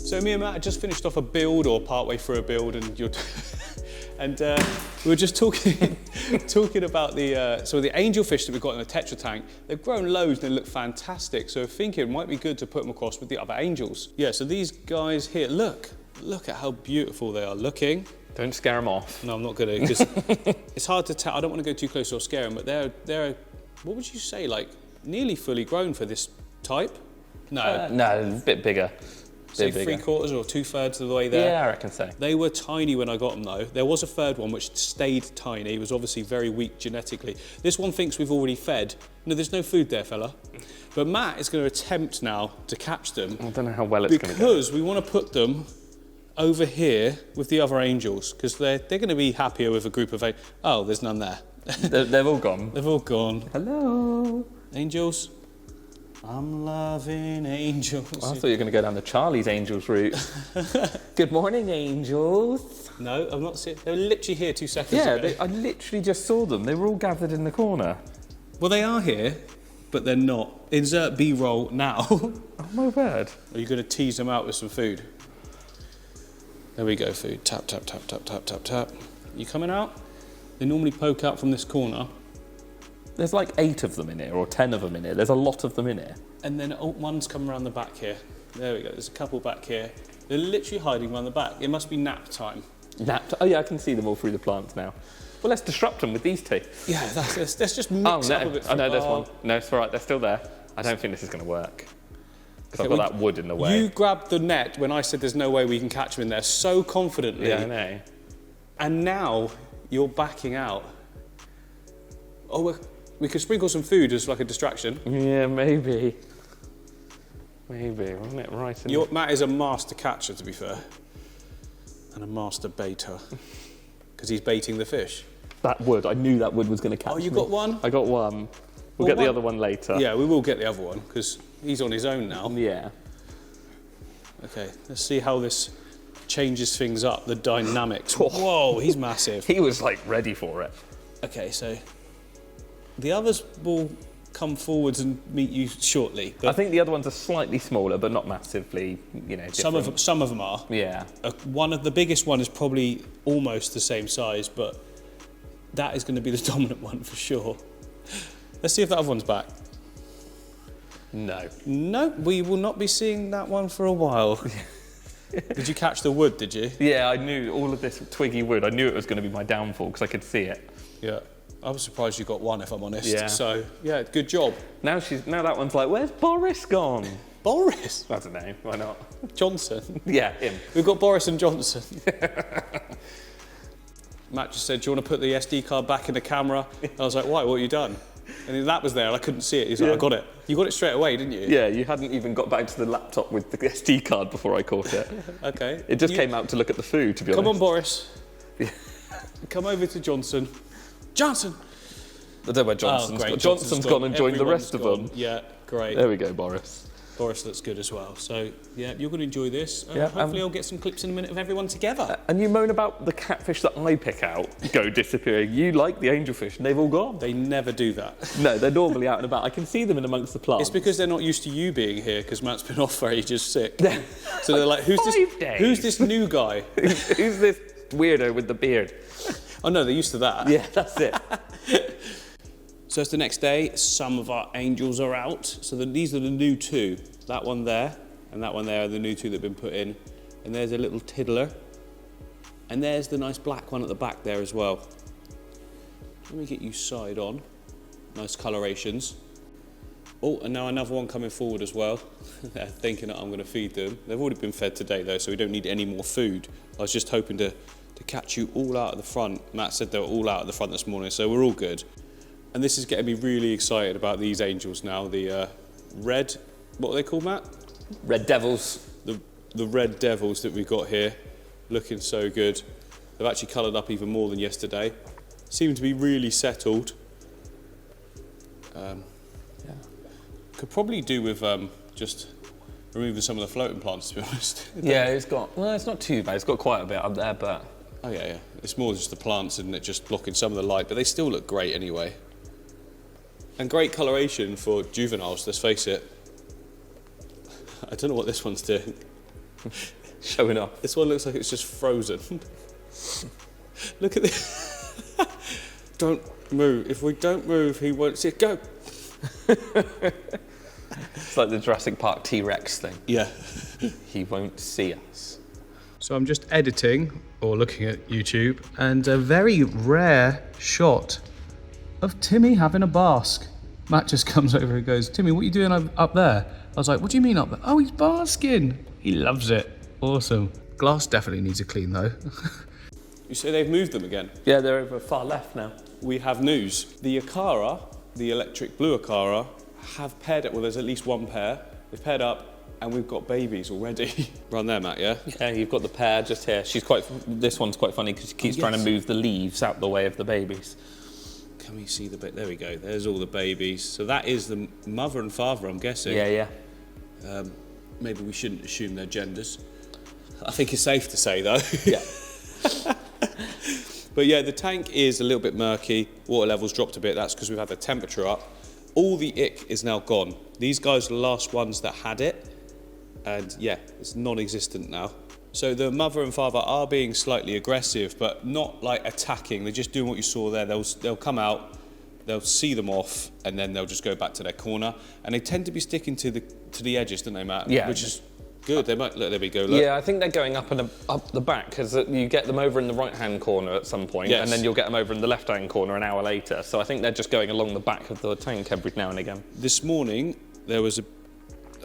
So me and Matt had just finished off a build, or partway through a build, and and we were just talking about the some of the angelfish that we've got in the Tetra tank. They've grown loads and they look fantastic. So we're thinking it might be good to put them across with the other angels. Yeah. So these guys here, look at how beautiful they are looking. Don't scare them off. No, I'm not gonna, because it's hard to tell. I don't want to go too close or scare them, but they're what would you say, like nearly fully grown for this type? No. No, a bit bigger. Say 3/4 or 2/3 of the way there. Yeah, I reckon so. They were tiny when I got them though. There was a third one which stayed tiny. It was obviously very weak genetically. This one thinks we've already fed. No, there's no food there, fella. But Matt is going to attempt now to catch them. I don't know how well it's going to go. Because we want to put them over here with the other angels, because they're going to be happier with a group of eight. Oh, there's none there. They've all gone. They've all gone. Hello. Angels. I'm loving angels. Well, I thought you were going to go down the Charlie's Angels route. Good morning, angels. No, I'm not seeing. They were literally here 2 seconds ago. Yeah, I literally just saw them. They were all gathered in the corner. Well, they are here, but they're not. Insert B-roll now. Oh my word. Are you going to tease them out with some food? There we go, food. Tap, tap, tap, tap, tap, tap, tap. You coming out? They normally poke out from this corner. There's like 8 of them in here, or 10 of them in here. There's a lot of them in here. And then one's come around the back here. There we go, there's a couple back here. They're literally hiding around the back. It must be nap time. Nap time? Oh yeah, I can see them all through the plants now. Well, let's disrupt them with these two. Yeah, let's just mix up a bit. Oh no, there's one. No, it's all right, they're still there. I don't think this is going to work. Because I've got that wood in the way. You grabbed the net when I said there's no way we can catch them in there so confidently. Yeah, I know. And now you're backing out. Oh, we could sprinkle some food as like a distraction. Yeah, maybe. Maybe, wasn't it right? Matt is a master catcher, to be fair. And a master baiter. Because he's baiting the fish. That wood, I knew that wood was going to catch me. Oh, you got one? I got one. We'll get the other one later. Yeah, we will get the other one, because he's on his own now. Yeah. Okay, let's see how this changes things up, the dynamics. Whoa, he's massive. He was like ready for it. Okay, so the others will come forwards and meet you shortly. But I think the other ones are slightly smaller, but not massively, you know, different. Some of them are. Yeah. The biggest one is probably almost the same size, but that is going to be the dominant one for sure. Let's see if that other one's back. No. No, we will not be seeing that one for a while. Did you catch the wood, did you? Yeah, I knew all of this twiggy wood. I knew it was going to be my downfall because I could see it. Yeah. I was surprised you got one, if I'm honest. Yeah. So, yeah, good job. Now that one's like, where's Boris gone? Boris? I don't know, why not? Johnson? Yeah, him. We've got Boris and Johnson. Matt just said, do you want to put the SD card back in the camera? I was like, why, what have you done? And that was there, and I couldn't see it. He's like, I got it. You got it straight away, didn't you? Yeah, you hadn't even got back to the laptop with the SD card before I caught it. Okay. It just came out to look at the food, to be honest. Come on, Boris. Come over to Johnson. Johnson! I don't know where Johnson's gone. Johnson's gone and joined the rest of them. Yeah, great. There we go, Boris. Boris looks good as well. So, yeah, you're going to enjoy this. Yeah, hopefully I'll get some clips in a minute of everyone together. And you moan about the catfish that I pick out go disappearing. You like the angelfish, and they've all gone. They never do that. No, they're normally out and about. I can see them in amongst the plants. It's because they're not used to you being here, because Matt's been off for ages sick. So they're like, who's this new guy? Who's this weirdo with the beard? Oh no, they're used to that. Yeah, that's it. So it's the next day, some of our angels are out. So these are the new two. That one there and that one there are the new two that have been put in. And there's a little tiddler. And there's the nice black one at the back there as well. Let me get you side on. Nice colorations. Oh, and now another one coming forward as well. They're thinking that I'm going to feed them. They've already been fed today though, so we don't need any more food. I was just hoping to catch you all out at the front. Matt said they were all out at the front this morning, so we're all good. And this is getting me really excited about these angels now. The red, what are they called, Matt? Red Devils. The red devils that we've got here, looking so good. They've actually coloured up even more than yesterday. Seem to be really settled. Yeah. Could probably do with just removing some of the floating plants, to be honest. Yeah, it's not too bad. It's got quite a bit up there, but... Oh yeah. It's more just the plants, isn't it? Just blocking some of the light, but they still look great anyway. And great coloration for juveniles, let's face it. I don't know what this one's doing. Showing off. This one looks like it's just frozen. Look at this. Don't move. If we don't move, he won't see it. Go. It's like the Jurassic Park T-Rex thing. Yeah. He won't see us. So I'm just editing or looking at YouTube, and a very rare shot of Timmy having a bask. Matt just comes over and goes, "Timmy, what are you doing up there?" I was like, "What do you mean up there?" "Oh, he's basking." He loves it. Awesome. Glass definitely needs a clean though. You say they've moved them again? Yeah, they're over far left now. We have news. The Akara, the electric blue Akara, have paired up. Well, there's at least one pair. They've paired up, and we've got babies already. Run there, Matt, yeah? Yeah, you've got the pair just here. This one's quite funny because she keeps trying to move the leaves out the way of the babies. Can we see the bit? There we go. There's all the babies. So that is the mother and father, I'm guessing. Yeah. Maybe we shouldn't assume their genders. I think it's safe to say, though. Yeah. But yeah, the tank is a little bit murky. Water levels dropped a bit. That's because we've had the temperature up. All the ick is now gone. These guys are the last ones that had it. And yeah, it's non-existent now. So the mother and father are being slightly aggressive, but not like attacking. They're just doing what you saw there. They'll come out, they'll see them off, and then they'll just go back to their corner. And they tend to be sticking to the edges, don't they, Matt? Yeah. Which is good. They might. Look, there we go. Look. Yeah, I think they're going up the back because you get them over in the right-hand corner at some point, Yes. and then you'll get them over in the left-hand corner an hour later. So I think they're just going along the back of the tank every now and again. This morning there was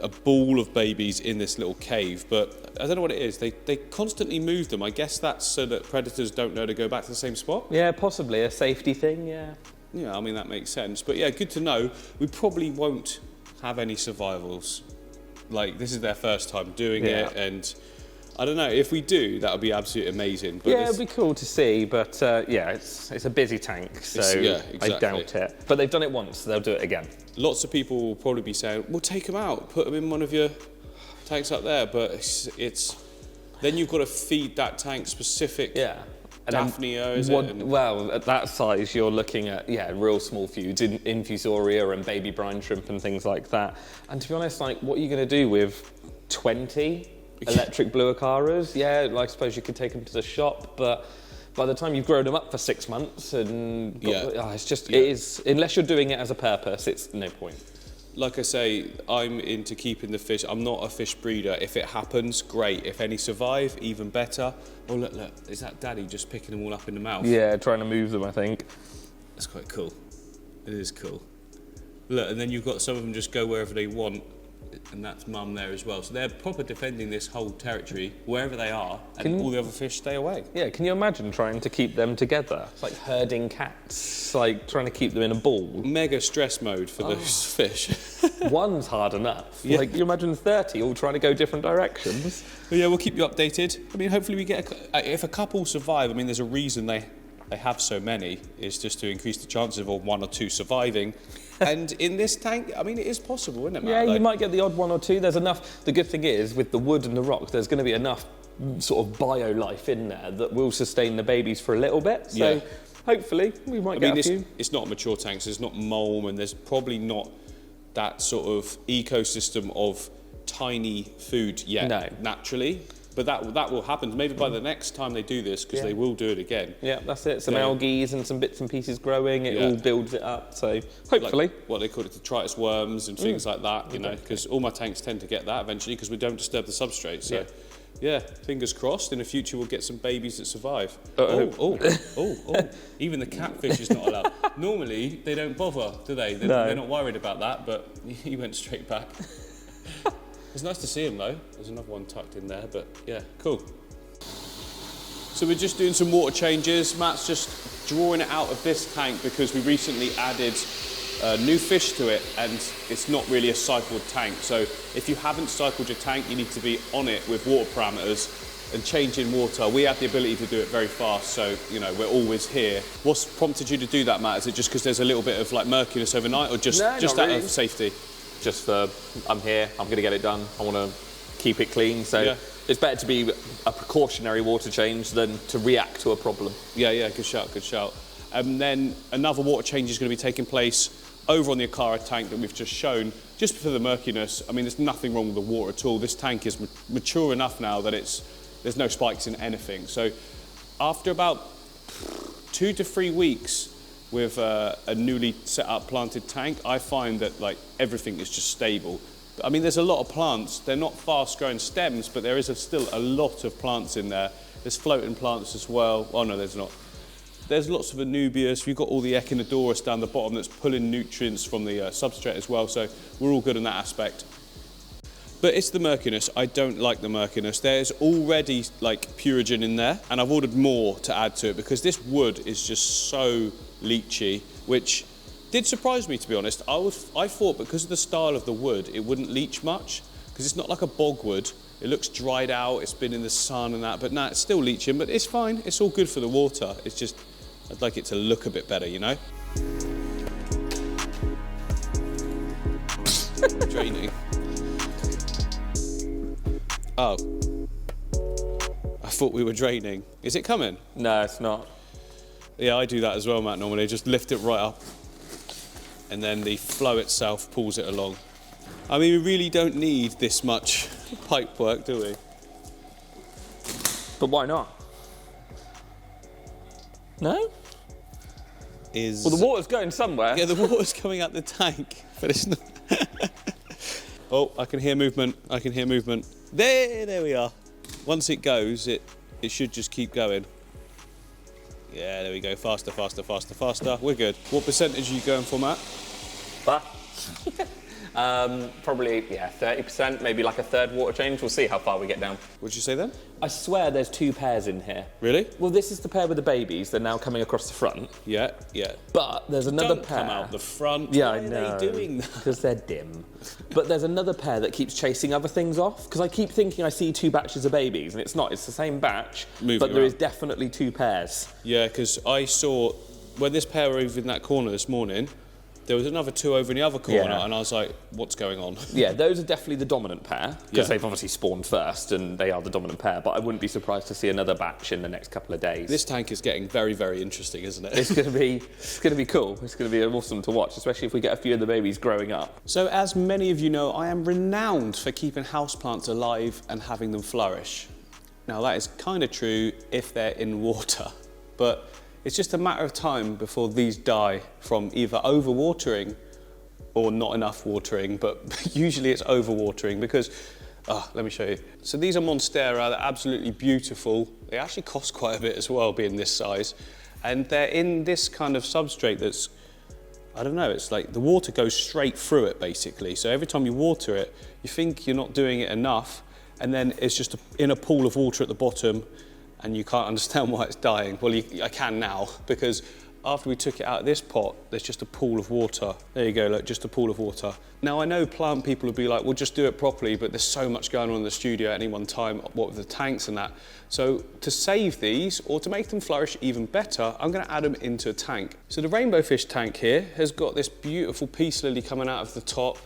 a ball of babies in this little cave, but I don't know what it is. They constantly move them. I guess that's so that predators don't know to go back to the same spot. Yeah, possibly a safety thing. Yeah. Yeah, I mean that makes sense. But yeah, good to know. We probably won't have any survivals. Like, this is their first time doing it, and I don't know, if we do, that would be absolutely amazing. But Yeah, it'd be cool to see, but yeah, it's a busy tank, so exactly. I doubt it. But they've done it once, so they'll do it again. Lots of people will probably be saying, well, take them out, put them in one of your tanks up there, but it's then you've got to feed that tank specific Daphnia, is it? Well, at that size, you're looking at, real small foods, infusoria and baby brine shrimp and things like that. And to be honest, like, what are you going to do with 20 electric blue Akaras? Yeah, like, I suppose you could take them to the shop, but by the time you've grown them up for 6 months and it's just, it is, unless you're doing it as a purpose, it's no point. Like I say, I'm into keeping the fish. I'm not a fish breeder. If it happens, great. If any survive, even better. Oh, look, is that Daddy just picking them all up in the mouth? Yeah, trying to move them, I think. That's quite cool. It is cool. Look, and then you've got some of them just go wherever they want, and that's Mum there as well. So they're proper defending this whole territory, wherever they are, and all the other fish stay away. Yeah, can you imagine trying to keep them together? It's like herding cats, like trying to keep them in a ball. Mega stress mode for those fish. One's hard enough. Yeah. Like, you imagine 30 all trying to go different directions. But yeah, we'll keep you updated. I mean, hopefully we get if a couple survive, I mean, there's a reason they have so many, is just to increase the chances of one or two surviving. And in this tank, I mean, it is possible, isn't it, Matt? Yeah, you might get the odd one or two. There's enough. The good thing is, with the wood and the rock, there's going to be enough sort of bio life in there that will sustain the babies for a little bit. So hopefully we might get a few. It's not a mature tank, so there's not mulm, and there's probably not that sort of ecosystem of tiny food yet, naturally. But that will happen. Maybe by the next time they do this, because they will do it again. Yeah, that's it. Some algae and some bits and pieces growing. It all builds it up. So hopefully, like what they call it, detritus worms and things like that. You know, because all my tanks tend to get that eventually because we don't disturb the substrate. So yeah, fingers crossed. In the future, we'll get some babies that survive. Oh! Even the catfish is not allowed. Normally, they don't bother, do they? They're not worried about that. But he went straight back. It's nice to see him though. There's another one tucked in there, but yeah, cool. So we're just doing some water changes. Matt's just drawing it out of this tank because we recently added new fish to it, and it's not really a cycled tank. So if you haven't cycled your tank, you need to be on it with water parameters and changing water. We have the ability to do it very fast, so you know we're always here. What's prompted you to do that, Matt? Is it just because there's a little bit of like murkiness overnight, or just out of safety? Just I'm here, I'm going to get it done, I want to keep it clean, so it's better to be a precautionary water change than to react to a problem. Yeah, good shout. And then another water change is going to be taking place over on the Akara tank that we've just shown, just for the murkiness, I mean, there's nothing wrong with the water at all. This tank is mature enough now that there's no spikes in anything. So after about 2 to 3 weeks with a newly set up planted tank, I find that like everything is just stable. I mean, there's a lot of plants. They're not fast growing stems, but there is still a lot of plants in there. There's floating plants as well. Oh no, there's not. There's lots of anubias. We've got all the echinodorus down the bottom that's pulling nutrients from the substrate as well. So we're all good in that aspect. But it's the murkiness. I don't like the murkiness. There's already like purigen in there, and I've ordered more to add to it because this wood is just so leachy, which did surprise me, to be honest. I thought because of the style of the wood, it wouldn't leach much, because it's not like a bog wood. It looks dried out, it's been in the sun and that, but no, it's still leaching, but it's fine. It's all good for the water. It's just, I'd like it to look a bit better, you know? Draining. Oh. I thought we were draining. Is it coming? No, it's not. Yeah, I do that as well, Matt, normally. Just lift it right up, and then the flow itself pulls it along. I mean, we really don't need this much pipe work, do we? But why not? No? Well, the water's going somewhere. Yeah, the water's coming out the tank, but it's not. Oh, I can hear movement. I can hear movement. There we are. Once it goes, it should just keep going. Yeah, there we go. Faster, faster, faster, faster. We're good. What percentage are you going for, Matt? Probably, yeah, 30%, maybe like a third water change. We'll see how far we get down. What'd you say then? I swear there's 2 pairs in here. Really? Well, this is the pair with the babies. They're now coming across the front. Yeah, yeah. But there's another Don't pair. come out the front. Yeah, Why I know. are they doing that? Because they're dim. But there's another pair that keeps chasing other things off. Because I keep thinking I see 2 batches of babies, and it's not. It's the same batch. Moving but there around. is definitely 2 pairs. Yeah, because I saw, when this pair were over in that corner this morning, there was another 2 over in the other corner, Yeah. and I was like, what's going on? Yeah, those are definitely the dominant pair, because Yeah. they've obviously spawned first, and they are the dominant pair, but I wouldn't be surprised to see another batch in the next couple of days. This tank is getting very, very interesting, isn't it? It's going to be cool. It's going to be awesome to watch, especially if we get a few of the babies growing up. So as many of you know, I am renowned for keeping houseplants alive and having them flourish. Now that is kind of true if they're in water, but it's just a matter of time before these die from either overwatering or not enough watering, but usually it's overwatering because, let me show you. So these are monstera, they're absolutely beautiful. They actually cost quite a bit as well, being this size. And they're in this kind of substrate that's, I don't know, it's like the water goes straight through it basically. So every time you water it, you think you're not doing it enough, and then it's just in a pool of water at the bottom, and you can't understand why it's dying. Well, I can now, because after we took it out of this pot, there's just a pool of water. There you go, look, just a pool of water. Now, I know plant people will be like, well, just do it properly, but there's so much going on in the studio at any one time, what with the tanks and that. So to save these, or to make them flourish even better, I'm gonna add them into a tank. So the rainbow fish tank here has got this beautiful peace lily coming out of the top,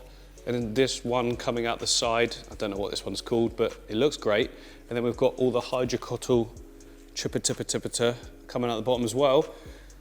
and then this one coming out the side. I don't know what this one's called, but it looks great. And then we've got all the hydrocotyle tripitipitipita coming out the bottom as well.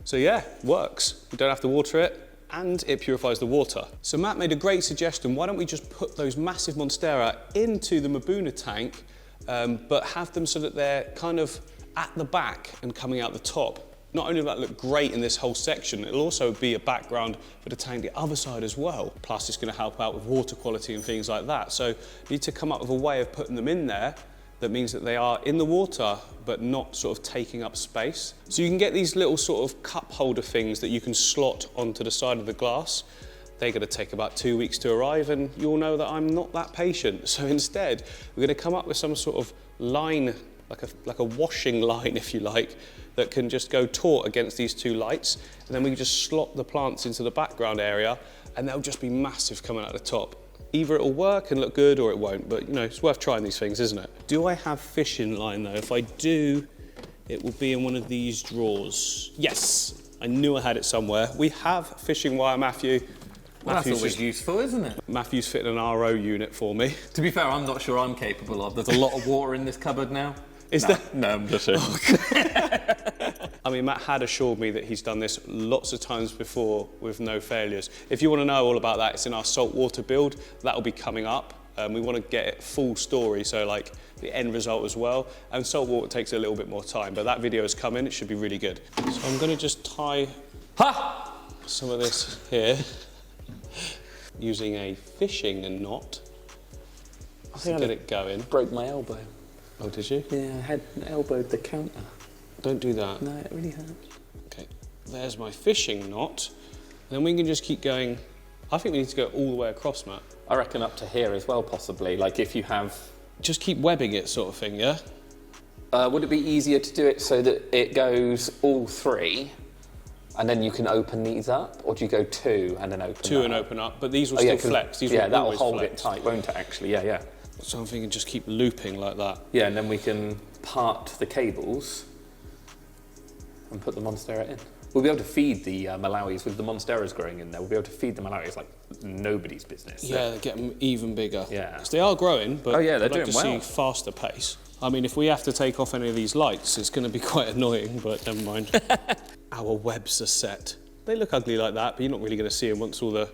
So yeah, works. We don't have to water it, and it purifies the water. So Matt made a great suggestion. Why don't we just put those massive monstera into the MBUNA tank, but have them so that they're kind of at the back and coming out the top. Not only will that look great in this whole section, it'll also be a background for the tank the other side as well. Plus it's gonna help out with water quality and things like that. So you need to come up with a way of putting them in there that means that they are in the water, but not sort of taking up space. So you can get these little sort of cup holder things that you can slot onto the side of the glass. They're gonna take about 2 weeks to arrive, and you'll know that I'm not that patient. So instead, we're gonna come up with some sort of line, like a washing line, if you like, that can just go taut against these 2 lights, and then we can just slot the plants into the background area, and they'll just be massive coming out the top. Either it'll work and look good, or it won't, but you know, it's worth trying these things, isn't it? Do I have fishing line though? If I do, it will be in one of these drawers. Yes, I knew I had it somewhere. We have fishing wire, Matthew. Well, that's Matthew's always useful, isn't it? Matthew's fitting an RO unit for me. To be fair, I'm not sure I'm capable of. There's a lot of water in this cupboard now. Is there? No, I'm just saying. I mean, Matt had assured me that he's done this lots of times before with no failures. If you want to know all about that, it's in our saltwater build. That'll be coming up. We want to get it full story, so like the end result as well. And saltwater takes a little bit more time, but that video is coming. It should be really good. So I'm going to just tie some of this here using a fishing knot to get it going. Broke my elbow. Oh, did you? Yeah, I had elbowed the counter. Don't do that. No, it really hurt. Okay, there's my fishing knot. And then we can just keep going. I think we need to go all the way across, Matt. I reckon up to here as well, possibly. Like if you have... Just keep webbing it sort of thing, yeah? Would it be easier to do it so that it goes all 3 and then you can open these up? Or do you go 2 and then open 2 and open up, but these will yeah, still flex. These yeah, will that'll always hold flex. it tight, won't it, actually? Yeah, yeah. So I'm thinking just keep looping like that. Yeah, and then we can part the cables and put the monstera in. We'll be able to feed the Malawis with the monsteras growing in there. We'll be able to feed the Malawis like nobody's business. So. Yeah, they get them even bigger. Yeah. Because they are growing, but oh, yeah, they're I'd like doing to see well. faster pace. I mean, if we have to take off any of these lights, it's going to be quite annoying, but never mind. Our webs are set. They look ugly like that, but you're not really going to see them once all the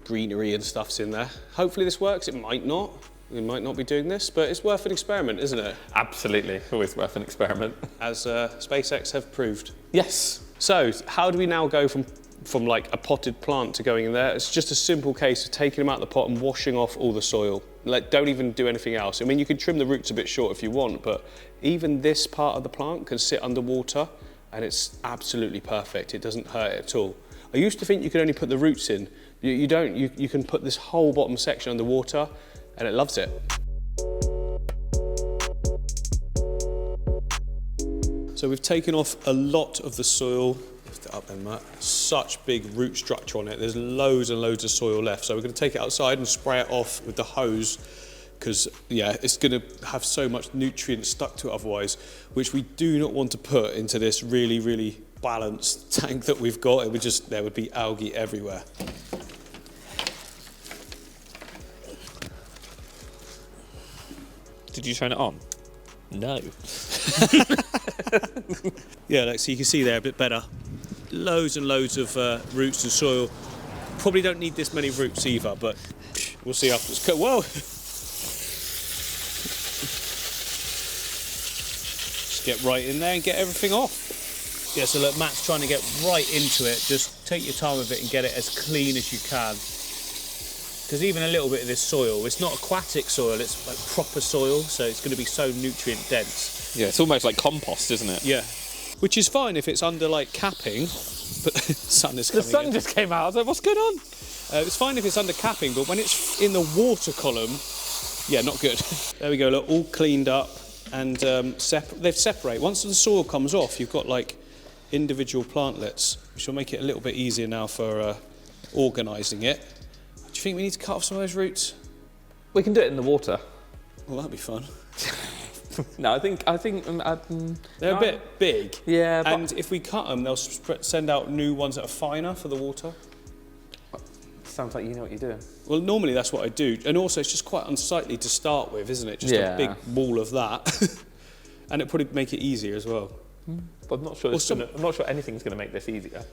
greenery and stuff's in there. Hopefully this works. It might not. We might not be doing this, but it's worth an experiment, isn't it? Absolutely, always worth an experiment. As SpaceX have proved. Yes. So, how do we now go from like a potted plant to going in there? It's just a simple case of taking them out of the pot and washing off all the soil. Like, don't even do anything else. I mean, you can trim the roots a bit short if you want, but even this part of the plant can sit underwater and it's absolutely perfect. It doesn't hurt it at all. I used to think you could only put the roots in. You don't. You can put this whole bottom section underwater and it loves it. So we've taken off a lot of the soil. Lift it up then, Matt. Such big root structure on it. There's loads and loads of soil left. So we're going to take it outside and spray it off with the hose because, yeah, it's going to have so much nutrient stuck to it otherwise, which we do not want to put into this really, really balanced tank that we've got. It would just, there would be algae everywhere. Did you turn it on? No. Yeah, like, so you can see there a bit better. Loads and loads of roots and soil. Probably don't need this many roots either, but we'll see after it's cut. Whoa! Just get right in there and get everything off. Yeah, so look, Matt's trying to get right into it. Just take your time with it and get it as clean as you can. Because even a little bit of this soil, it's not aquatic soil, it's like proper soil, so it's going to be so nutrient dense. Yeah, it's almost like compost, isn't it? Yeah. Which is fine if it's under like capping, but the sun is coming in. The sun just came out, I was like, what's going on? It's fine if it's under capping, but when it's in the water column, yeah, not good. There we go, look, all cleaned up and they've separate. Once the soil comes off, you've got like individual plantlets, which will make it a little bit easier now for organising it. Do you think we need to cut off some of those roots? We can do it in the water. Well, that'd be fun. No, I think They're a bit big. Yeah, but and if we cut them, they'll send out new ones that are finer for the water. sounds like you know what you're doing. Well, normally that's what I do. And also, it's just quite unsightly to start with, isn't it? Just a big wall of that. And it'd probably make it easier as well. But I'm not sure. I'm not sure anything's going to make this easier.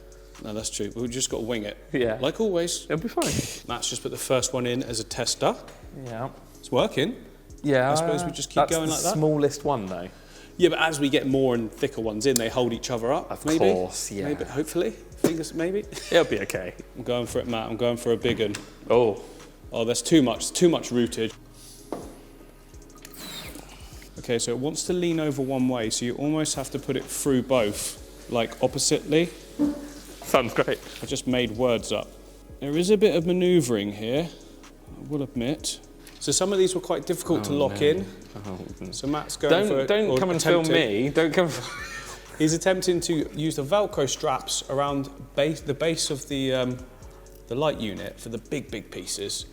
No, that's true. We've just got to wing it. Yeah. Like always. It'll be fine. Matt's just put the first one in as a tester. Yeah. It's working. Yeah. I suppose we just keep going like that. That's the smallest one, though. Yeah, but as we get more and thicker ones in, they hold each other up. Of maybe. course, yeah. Maybe, hopefully. Fingers, maybe. It'll be okay. I'm going for it, Matt. I'm going for a big one. Oh. Oh, there's too much. It's too much rooted. Okay, so it wants to lean over one way, so you almost have to put it through both, like oppositely. Sounds great. I just made words up. There is a bit of manoeuvring here, I will admit. So some of these were quite difficult to lock in. Oh. So Matt's going for it. Don't come and film me. Don't come. He's attempting to use the Velcro straps around the base of the light unit for the big pieces.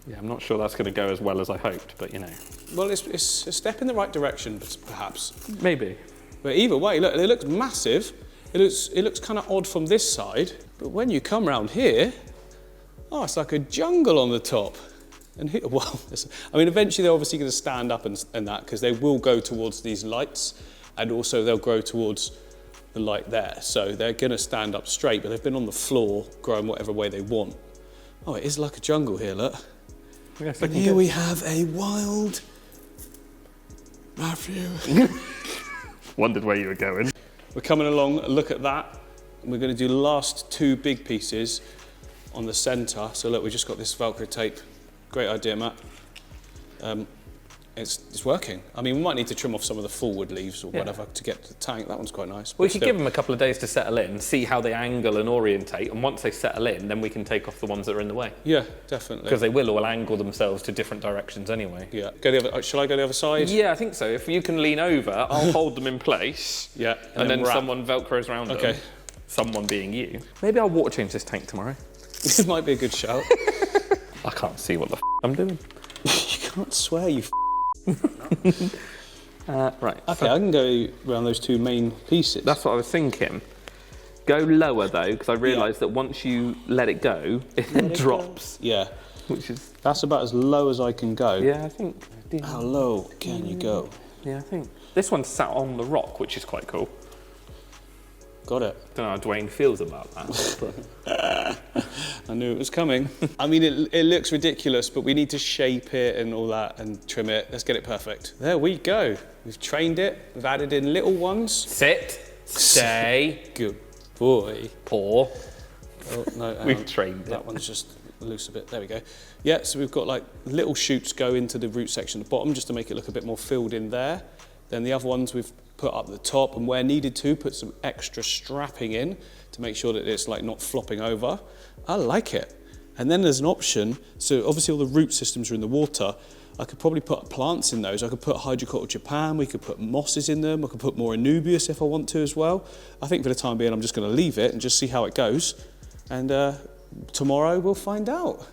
Yeah, I'm not sure that's going to go as well as I hoped, but you know. Well, it's a step in the right direction, perhaps. Maybe. But either way, look, it looks massive. It looks kind of odd from this side, but when you come round here, oh, it's like a jungle on the top. And here, well, I mean, eventually they're obviously going to stand up and that, because they will go towards these lights, and also they'll grow towards the light there. So they're gonna stand up straight, but they've been on the floor growing whatever way they want. Oh, it is like a jungle here, look. Yes, And here we have a wild Matthew. Wondered where you were going. We're coming along, look at that. And we're gonna do the last 2 big pieces on the center. So look, we just got this Velcro tape. Great idea, Matt. It's working. I mean, we might need to trim off some of the forward leaves or whatever to get to the tank. That one's quite nice. We could give them a couple of days to settle in, see how they angle and orientate, and once they settle in, then we can take off the ones that are in the way. Yeah, definitely. Because they will all angle themselves to different directions anyway. Yeah. Go the other, shall I go the other side? Yeah, I think so. If you can lean over, I'll hold them in place. Yeah. And then wrap. someone Velcros around them. Okay. Someone being you. Maybe I'll water change this tank tomorrow. This might be a good shout. I can't see what the I'm doing. You can't swear, you Right. Okay, I can go around those 2 main pieces. That's what I was thinking. Go lower though, because I realised that once you let it go, it then drops. Yeah. Which is... That's about as low as I can go. Yeah, I think... How low can you go? Yeah, I think. This one's sat on the rock, which is quite cool. Got it. Don't know how Dwayne feels about that. I knew it was coming. I mean, it looks ridiculous, but we need to shape it and all that and trim it. Let's get it perfect. There we go. We've trained it. We've added in little ones. Sit. Stay. Good boy. Paw. Oh, no, We've trained it. That one's just loose a bit. There we go. Yeah, so we've got like little shoots go into the root section at the bottom just to make it look a bit more filled in there. Then the other ones we've put up the top, and where needed to, put some extra strapping in to make sure that it's like not flopping over. I like it. And then there's an option, so obviously all the root systems are in the water. I could probably put plants in those. I could put Hydrocotyl Japan, we could put mosses in them, I could put more Anubias if I want to as well. I think for the time being I'm just going to leave it and just see how it goes. And tomorrow we'll find out.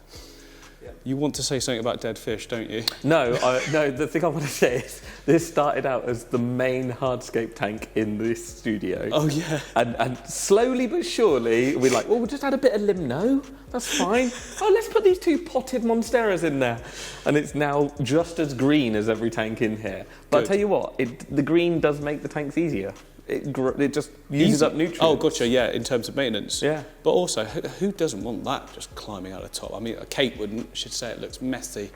You want to say something about dead fish, don't you? No, no, the thing I want to say is this started out as the main hardscape tank in this studio. Oh, yeah. And slowly but surely, we're like, well, we'll just add a bit of limno. That's fine. Oh, let's put these 2 potted monsteras in there. And it's now just as green as every tank in here. But I'll tell you what, the green does make the tanks easier. It just uses up nutrients. Oh, gotcha, yeah, in terms of maintenance. Yeah. But also, who doesn't want that just climbing out the top? I mean, Kate wouldn't. She'd say it looks messy.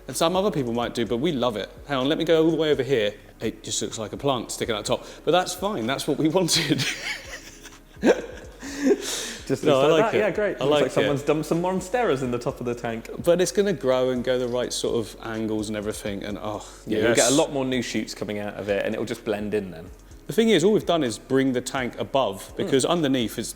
And some other people might do, but we love it. Hang on, let me go all the way over here. It just looks like a plant sticking out the top. But that's fine, that's what we wanted. Just no, I like that. it. Yeah, great. I Looks like someone's dumped some monsteras in the top of the tank. But it's going to grow and go the right sort of angles and everything. And oh, yeah, yes. You'll get a lot more new shoots coming out of it, and it'll just blend in then. The thing is, all we've done is bring the tank above, because underneath it's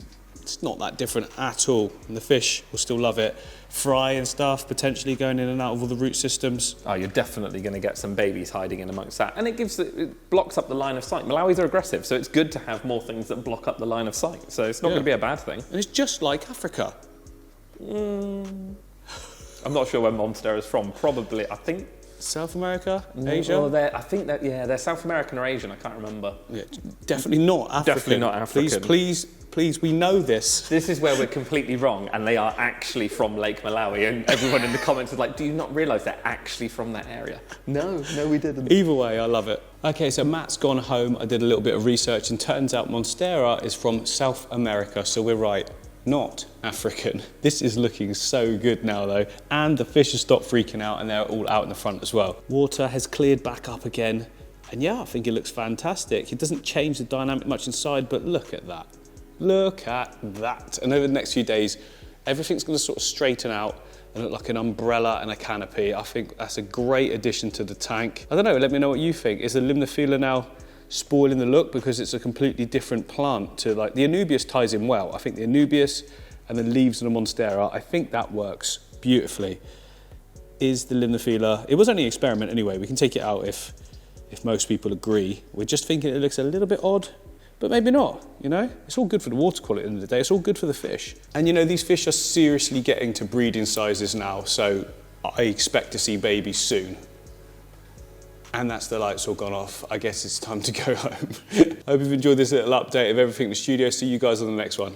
not that different at all, and the fish will still love it. Fry and stuff, potentially going in and out of all the root systems. Oh, you're definitely going to get some babies hiding in amongst that, and it blocks up the line of sight. Malawis are aggressive, so it's good to have more things that block up the line of sight. So it's not going to be a bad thing. And it's just like Africa. I'm not sure where monstera is from. Probably, I think. South America, Asia? Well, I think that, yeah, they're South American or Asian, I can't remember. Yeah, definitely not African. Definitely not African. Please, we know this. This is where we're completely wrong, and they are actually from Lake Malawi, and everyone in the comments is like, do you not realise they're actually from that area? No, we didn't. Either way, I love it. Okay, so Matt's gone home. I did a little bit of research, and turns out monstera is from South America, so we're right. Not African. This is looking so good now though, and the fish have stopped freaking out and they're all out in the front as well. Water has cleared back up again, and yeah, I think it looks fantastic. It doesn't change the dynamic much inside, but look at that. Look at that. And over the next few days, everything's going to sort of straighten out and look like an umbrella and a canopy. I think that's a great addition to the tank. I don't know, let me know what you think. Is the Limnophila now spoiling the look because it's a completely different plant to, like, the Anubias ties in well. I think the Anubias and the leaves of the monstera, I think that works beautifully. Is the Limnophila, it was only an experiment anyway, we can take it out if most people agree. We're just thinking it looks a little bit odd, but maybe not, you know? It's all good for the water quality at the end of the day, it's all good for the fish. And you know, these fish are seriously getting to breeding sizes now, so I expect to see babies soon. And that's the lights all gone off. I guess it's time to go home. I hope you've enjoyed this little update of everything in the studio. See you guys on the next one.